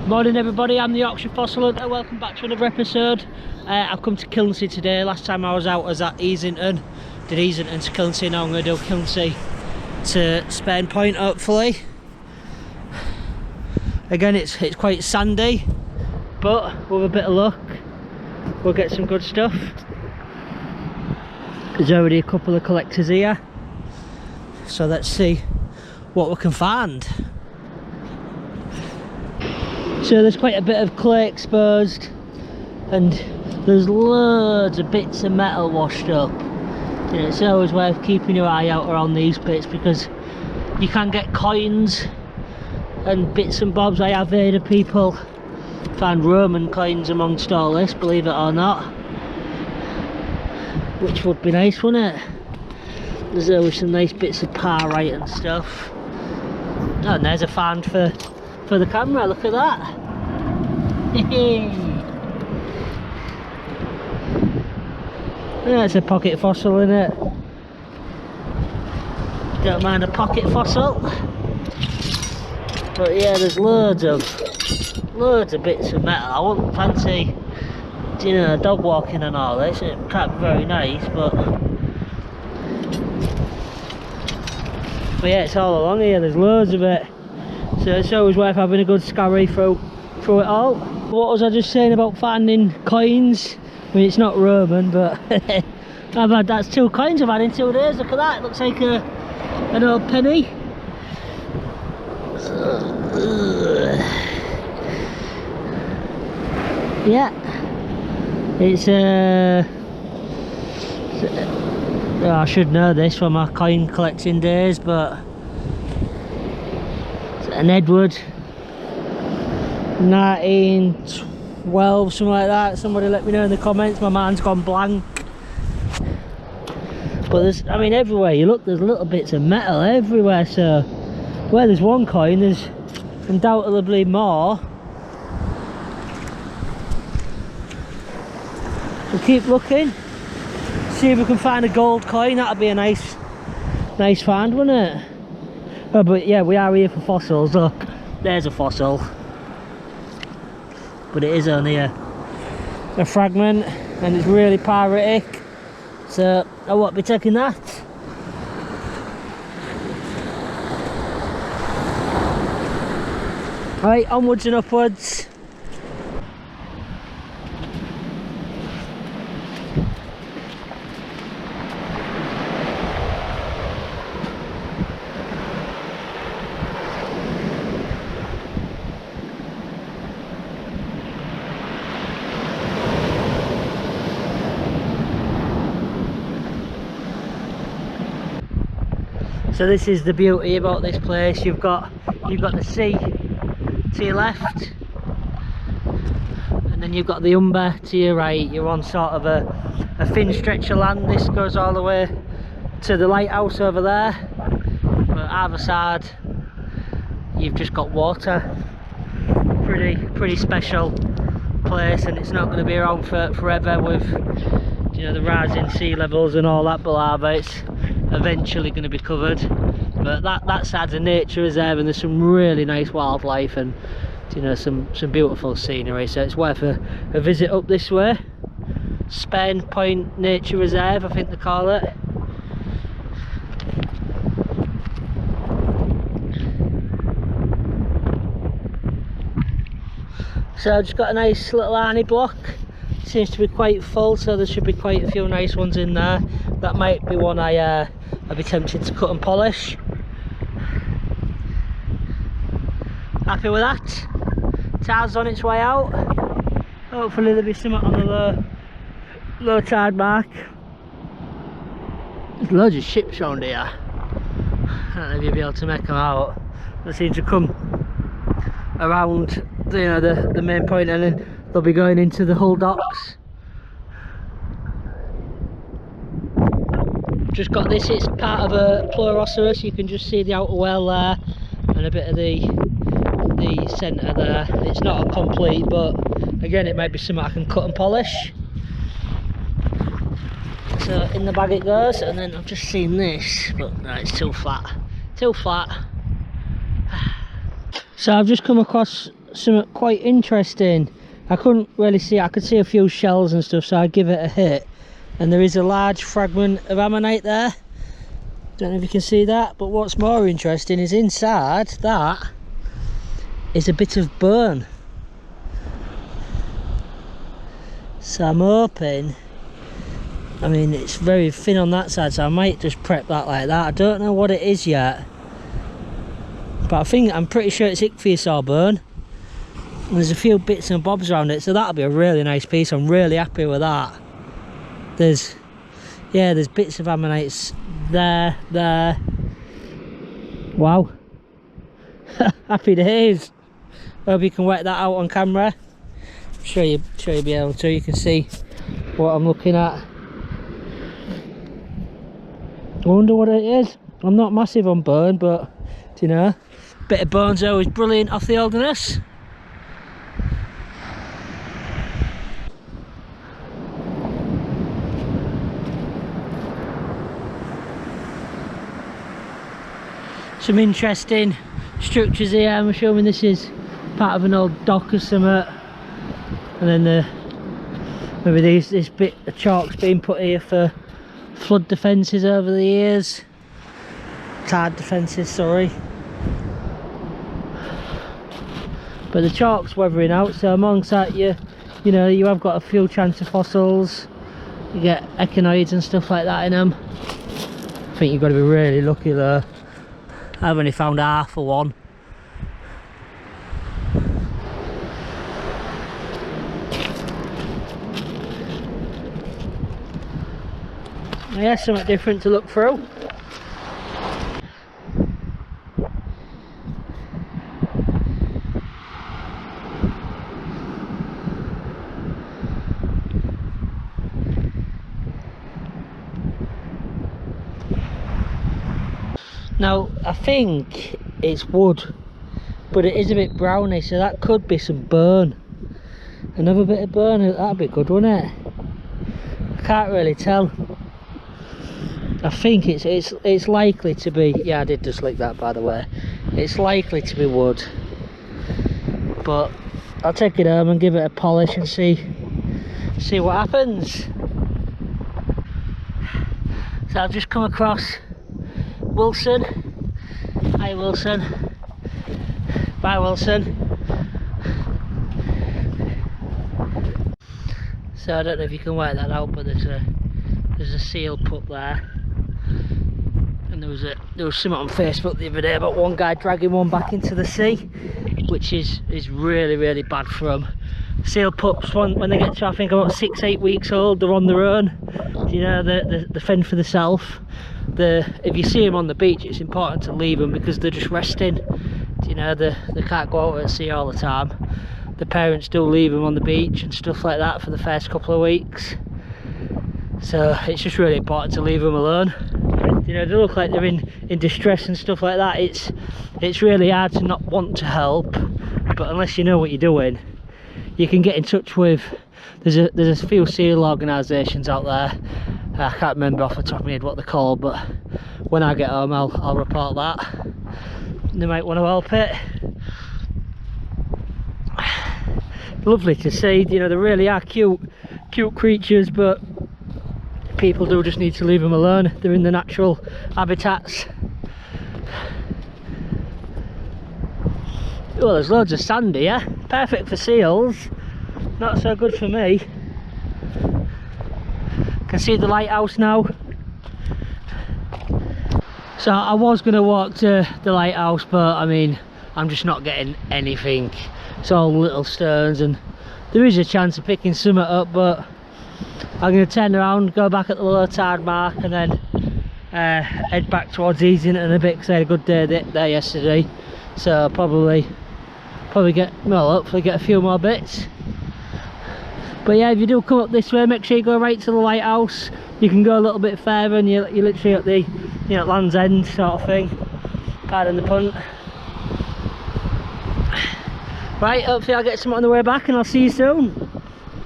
Morning everybody, I'm the Yorkshire Fossil Hunter. Welcome back to another episode. I've come to Kilnsea today. Last time I was out was at Easington. Did Easington to Kilnsea, now I'm going to do Kilnsea to Spurn Point hopefully. Again it's quite sandy, but with a bit of luck we'll get some good stuff. There's already a couple of collectors here, so let's see what we can find. So there's quite a bit of clay exposed and there's loads of bits of metal washed up. You know, it's always worth keeping your eye out around these bits because you can get coins and bits and bobs. I have heard of people find Roman coins amongst all this, believe it or not, which would be nice, wouldn't it? There's always some nice bits of pyrite and stuff. Oh, and there's a find for the camera, look at that. That's a pocket fossil, isn't it? Don't mind a pocket fossil. But yeah, there's loads of bits of metal. I wouldn't fancy, you know, dog walking and all this. It can't be very nice, but yeah, it's all along here, there's loads of it. So it's always worth having a good scurry through it all. What was I just saying about finding coins? I mean, it's not Roman, but that's 2 coins I've had in 2 days. Look at that, it looks like an old penny. Yeah, it's I should know this from my coin collecting days, but an Edward 1912, something like that. Somebody let me know in the comments, my mind's gone blank. But there's, I mean, everywhere you look there's little bits of metal everywhere, so where there's one coin there's undoubtedly more. We'll keep looking, see if we can find a gold coin. That'd be a nice find, wouldn't it? Oh, but yeah, we are here for fossils. Look, there's a fossil, but it is only a fragment and it's really pyritic, so I won't be taking that. Right, onwards and upwards. So this is the beauty about this place. You've got the sea to your left, and then you've got the Humber to your right. You're on sort of a thin stretch of land. This goes all the way to the lighthouse over there, but either side you've just got water. Pretty special place, and it's not going to be around for forever with, you know, the rising sea levels and all that balava. It's eventually going to be covered, but that side's a nature reserve and there's some really nice wildlife and, you know, some beautiful scenery, so it's worth a visit up this way. Spurn Point Nature Reserve, I think they call it. So I've just got a nice little Arnie block. Seems to be quite full, so there should be quite a few nice ones in there. That might be one I'd be tempted to cut and polish. Happy with that. Tide's on its way out. Hopefully there'll be something on the low tide mark. There's loads of ships around here. I don't know if you'll be able to make them out. They seem to come around, you know, the main point, and then they'll be going into the hull docks. Just got this, it's part of a pleuroceros. You can just see the outer well there and a bit of the centre there. It's not a complete, but again it might be something I can cut and polish. So in the bag it goes, and then I've just seen this, but no, it's too flat. So I've just come across something quite interesting. I couldn't really see it. I could see a few shells and stuff, so I give it a hit. And there is a large fragment of ammonite there. Don't know if you can see that, but what's more interesting is inside that is a bit of burn. So I'm hoping, I mean it's very thin on that side, so I might just prep that like that. I don't know what it is yet, but I'm pretty sure it's ichthyosaur burn. And there's a few bits and bobs around it, so that'll be a really nice piece. I'm really happy with that. There's bits of ammonites there. Wow. Happy days. Hope you can work that out on camera. I'm sure you'll be able to. You can see what I'm looking at. I wonder what it is. I'm not massive on burn, but do you know, bit of burns always brilliant off the Holderness. Some interesting structures here. I'm assuming this is part of an old dock or something, and then maybe this bit of chalk's been put here for flood defences over the years, tide defences, sorry. But the chalk's weathering out, so amongst that you know you have got a few chance of fossils. You get echinoids and stuff like that in them. I think you've got to be really lucky though. I've only found half of one. Yeah, something different to look through. Now, I think it's wood, but it is a bit browny, so that could be some burn. Another bit of burn, that'd be good, wouldn't it? I can't really tell. I think it's likely to be, yeah, I did just like that by the way. It's likely to be wood, but I'll take it home and give it a polish and see what happens. So I've just come across Wilson. Hi Wilson. Bye Wilson. So I don't know if you can work that out, but there's a seal pup there. And there was something on Facebook the other day about one guy dragging one back into the sea, which is really bad for them. Seal pups, when they get to I think about 6-8 weeks old, they're on their own. You know, they fend for themselves. If you see them on the beach, it's important to leave them because they're just resting. You know, they can't go out at sea all the time. The parents do leave them on the beach and stuff like that for the first couple of weeks. So it's just really important to leave them alone. You know, they look like they're in distress and stuff like that. It's really hard to not want to help, but unless you know what you're doing, you can get in touch with. There's a few seal organisations out there. I can't remember off the top of my head what they're called, but when I get home I'll report that. They might want to help it. Lovely to see. You know, they really are cute creatures, but people do just need to leave them alone. They're in the natural habitats. Well, there's loads of sand here. Perfect for seals. Not so good for me. Can see the lighthouse now. So I was going to walk to the lighthouse, but I mean, I'm just not getting anything. It's all little stones, and there is a chance of picking something up, but I'm going to turn around, go back at the low tide mark, and then head back towards Easington a bit because I had a good day there yesterday. So I'll probably get, well, hopefully get a few more bits. But yeah, if you do come up this way, make sure you go right to the lighthouse. You can go a little bit further and you're literally at the, you know, Land's End sort of thing. Pardon the pun. Right, hopefully I'll get some on the way back and I'll see you soon.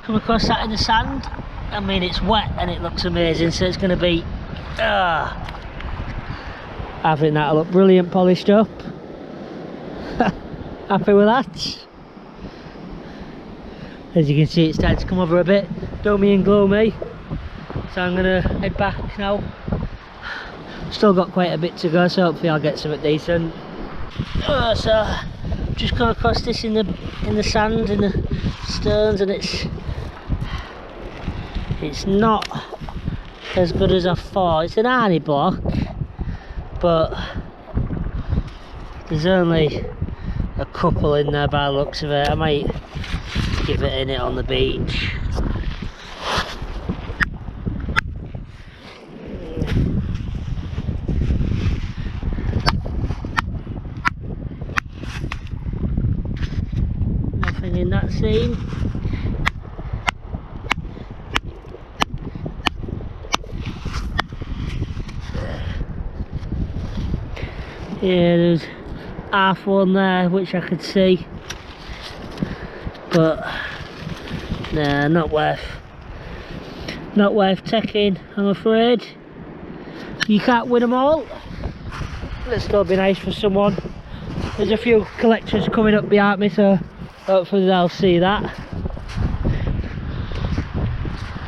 Come across that in the sand. I mean, it's wet and it looks amazing, so it's going to be... I think that'll look brilliant polished up. Happy with that. As you can see, it's starting to come over a bit, domey and gloomy. So I'm gonna head back now. Still got quite a bit to go, so hopefully I'll get something decent. So just come across this in the sand, in the stones, and it's not as good as I thought. It's an hardy block, but there's only a couple in there by the looks of it. I might give it in it on the beach. Nothing in that seam. Yeah, there's half one there which I could see, but nah, not worth taking, I'm afraid. You can't win them all. It'll still be nice for someone. There's a few collectors coming up behind me, so hopefully they'll see that.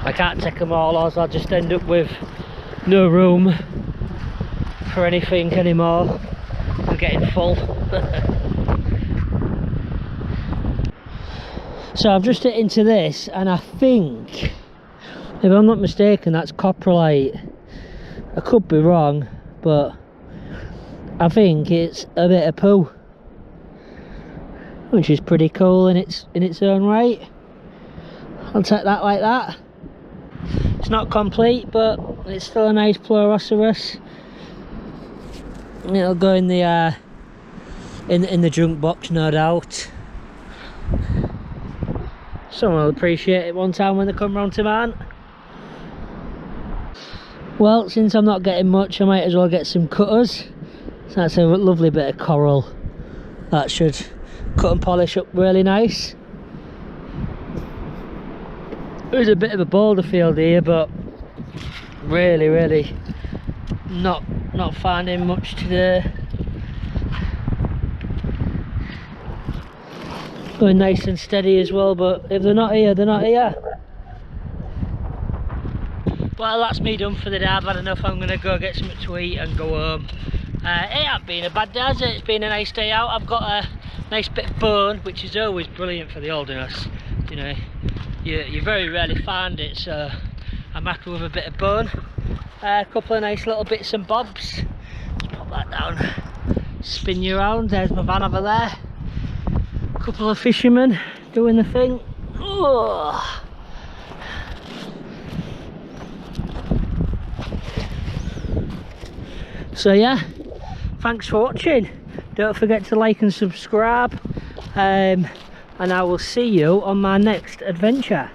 I can't take them all, or I'll just end up with no room for anything anymore. I'm getting full. So I've just hit into this, and I think, if I'm not mistaken, that's Coprolite. I could be wrong, but I think it's a bit of poo, which is pretty cool in its own right. I'll take that like that. It's not complete, but it's still a nice Pleuroceros. It'll go in the junk box, no doubt. Someone will appreciate it one time when they come round to mine. Well, since I'm not getting much, I might as well get some cutters. So that's a lovely bit of coral. That should cut and polish up really nice. There's a bit of a boulder field here, but really not finding much today. Going nice and steady as well, but if they're not here, they're not here. Well, that's me done for the day. I've had enough. I'm going to go get something to eat and go home. It hasn't been a bad day, has it? It's been a nice day out. I've got a nice bit of bone, which is always brilliant for the Holderness. You know, you very rarely find it, so I'm happy with a bit of bone. A couple of nice little bits and bobs. Let's pop that down. Spin you around. There's my van over there. A couple of fishermen doing the thing. Oh. So yeah, thanks for watching. Don't forget to like and subscribe, and I will see you on my next adventure.